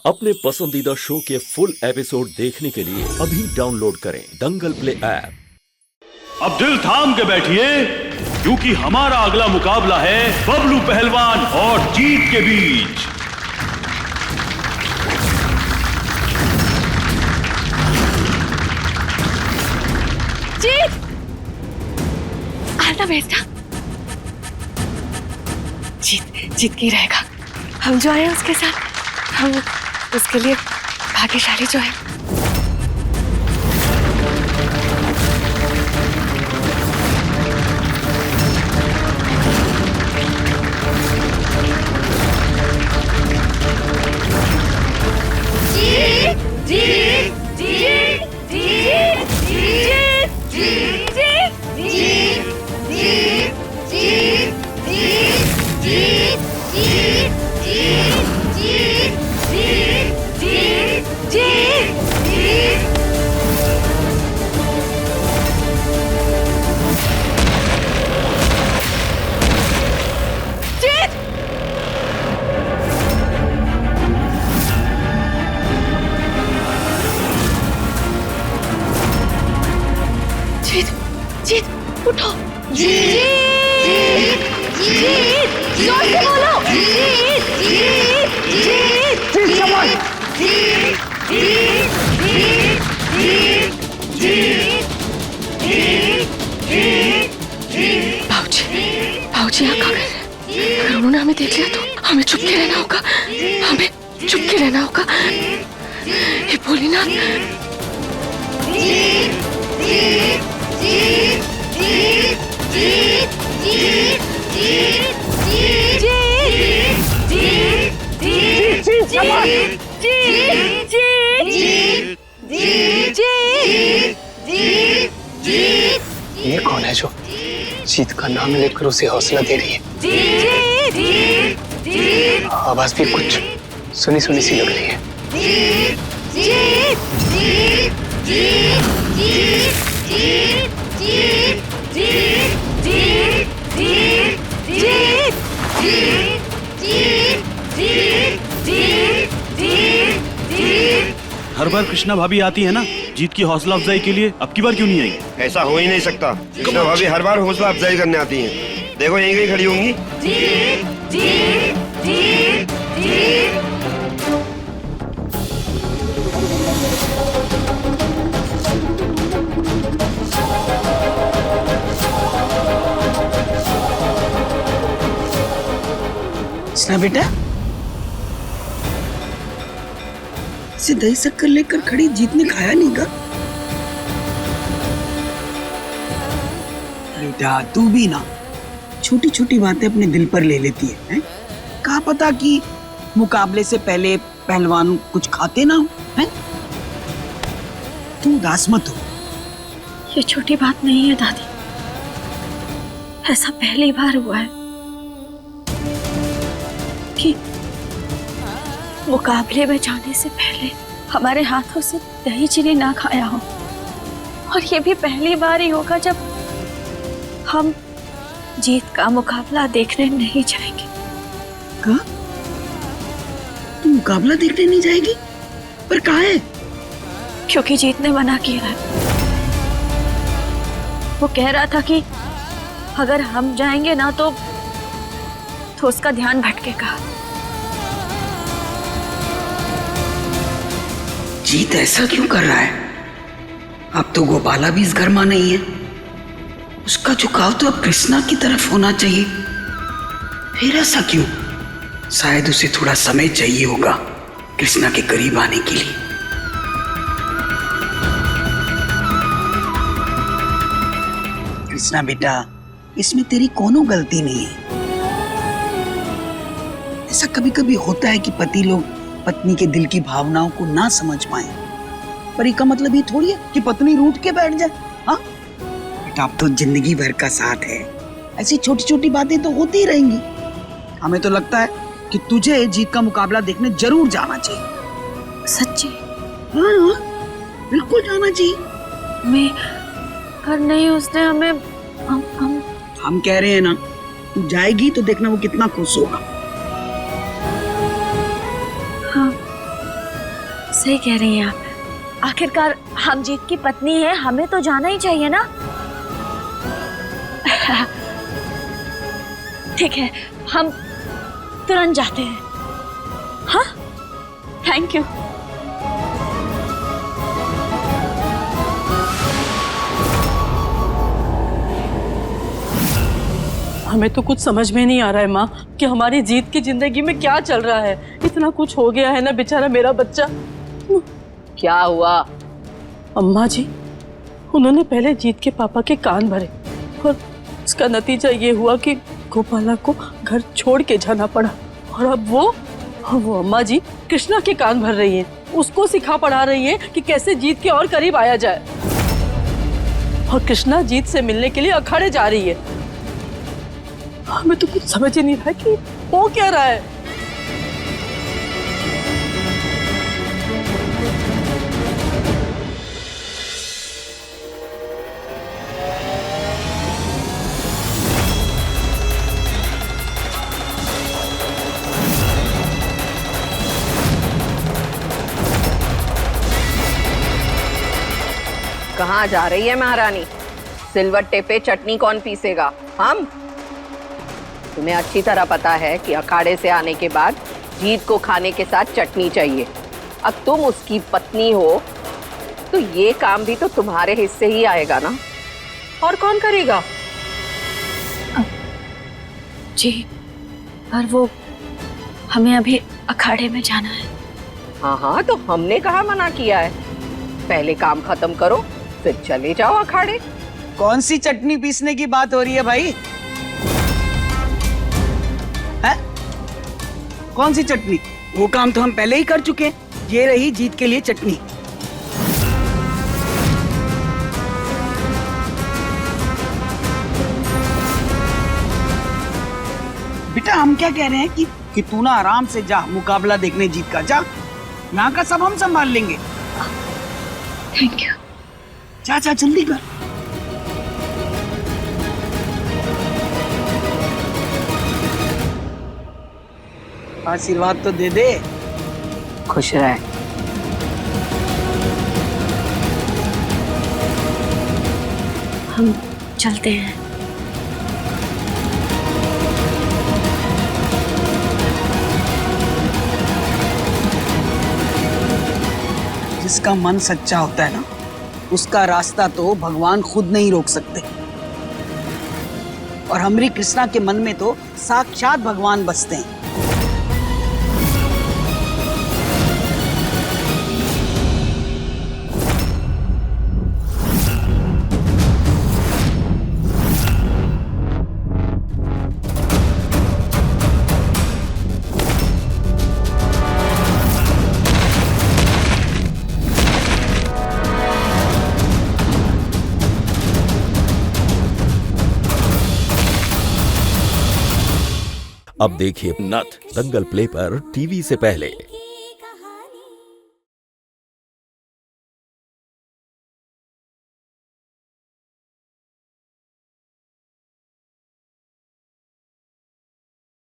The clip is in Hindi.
अपने पसंदीदा शो के फुल एपिसोड देखने के लिए अभी डाउनलोड करें दंगल प्ले ऐप। अब दिल थाम के बैठिए, क्योंकि हमारा अगला मुकाबला है बबलू पहलवान और जीत के बीच। जीत आना बेटा, जीत की रहेगा। हम जो आए उसके साथ, हम उसके लिए भाग्यशाली जो है। जीत उठो। जीत जोर से बोलो। भाऊजी यहाँ कहाँ गए? अगर उन्होंने हमें देख लिया तो हमें चुप के रहना होगा, हमें चुप के रहना होगा। ये बोली ना। ये कौन है जो जीत का नाम लेकर उसे हौसला दे रही है? आवाज भी कुछ सुनी सुनी सी लग रही है। हर बार कृष्णा भाभी आती है ना जीत की हौसला अफजाई के लिए, अब की बार क्यों नहीं आई? ऐसा हो ही नहीं सकता। कृष्णा भाभी हर बार हौसला अफजाई करने आती हैं। देखो यहीं कहीं खड़ी होंगी। कृष्णा बेटा, इसे दही शक्कर लेकर खड़ी जीत ने खाया नहीं का? बेटा तू भी ना छोटी छोटी बातें अपने दिल पर ले लेती है? कहा पता कि मुकाबले से पहले पहलवान कुछ खाते ना हो, हैं? तू उदास मत हो। ये छोटी बात नहीं है दादी, ऐसा पहली बार हुआ है कि मुकाबले में जाने से पहले हमारे हाथों से दही चीनी ना खाया हो, और ये भी पहली बार ही होगा जब हम जीत का मुकाबला देखने नहीं जाएंगे। कहा? तू मुकाबला देखने नहीं जाएगी? पर कहाँ है? क्योंकि जीत ने मना किया है। वो कह रहा था कि अगर हम जाएंगे ना तो उसका ध्यान भटकेगा। जीत ऐसा क्यों कर रहा है? अब तो गोपाला भी इस घर में नहीं है। उसका झुकाव तो अब कृष्णा की तरफ होना चाहिए। फिर ऐसा क्यों? शायद उसे थोड़ा समय चाहिए होगा कृष्णा के करीब आने के लिए। कृष्णा बेटा, इसमें तेरी कोनो गलती नहीं है। ऐसा कभी कभी होता है कि पति लोग पत्नी के दिल की भावनाओं को ना समझ पाए, पर इसका मतलब ये थोड़ी है कि पत्नी रूठ के बैठ जाए। हाँ बेटा, अब तो जिंदगी भर का साथ है, ऐसी छोटी छोटी बातें तो होती ही रहेंगी। हमें तो लगता है कि तुझे जीत का मुकाबला देखने जरूर जाना चाहिए। सच्ची? हाँ बिल्कुल जाना चाहिए। मैं पर नहीं, उसने हमें हम कह रहे हैं ना, तू जाएगी तो देखना वो कितना खुश होगा। हाँ सही कह रही हैं आप। आखिरकार हम जीत की पत्नी है, हमें तो जाना ही चाहिए ना। ठीक है, हम तुरंत जाते हैं। हाँ, थैंक यू। हमें तो कुछ समझ में नहीं आ रहा है माँ कि हमारी जीत की जिंदगी में क्या चल रहा है। इतना कुछ हो गया है ना बेचारा मेरा बच्चा। क्या हुआ? अम्मा जी, उन्होंने पहले जीत के पापा के कान भरे और इसका नतीजा ये हुआ कि गोपाला को घर छोड़ के जाना पड़ा। और अब वो अम्मा जी कृष्णा के कान भर रही हैं, उसको सिखा पढ़ा रही हैं कि कैसे जीत के और करीब आया जाए। और कृष्णा जीत से मिलने के लिए अखाड़े जा रही है। हमें तो कुछ समझ ही नहीं रहा कि वो क्या रहा है। कहाँ जा रही है महारानी? सिलवट्टे पे चटनी कौन पीसेगा? हम? तुम्हें अच्छी तरह पता है कि अखाड़े से आने के बाद जीत को खाने के साथ चटनी चाहिए। अब तुम उसकी पत्नी हो तो ये काम भी तो तुम्हारे हिस्से ही आएगा ना। और कौन करेगा? जी, पर वो हमें अभी अखाड़े में जाना है। हाँ हाँ, तो हमने कहाँ मना किया है? पहले काम खत्म करो फिर चले जाओ अखाड़े। कौन सी चटनी पीसने की बात हो रही है भाई? है? कौन सी चटनी? वो काम तो हम पहले ही कर चुके हैं। ये रही जीत के लिए चटनी। बेटा हम क्या कह रहे हैं कि तू ना आराम से जा, मुकाबला देखने जीत का। जा, यहाँ का सब हम संभाल लेंगे। Thank you. जा जा जल्दी कर। आशीर्वाद तो दे दे। खुश रहे। हम चलते हैं। जिसका मन सच्चा होता है ना, उसका रास्ता तो भगवान खुद नहीं रोक सकते। और हमारी कृष्णा के मन में तो साक्षात भगवान बसते हैं। अब देखिए नथ दंगल प्ले पर टीवी से पहले।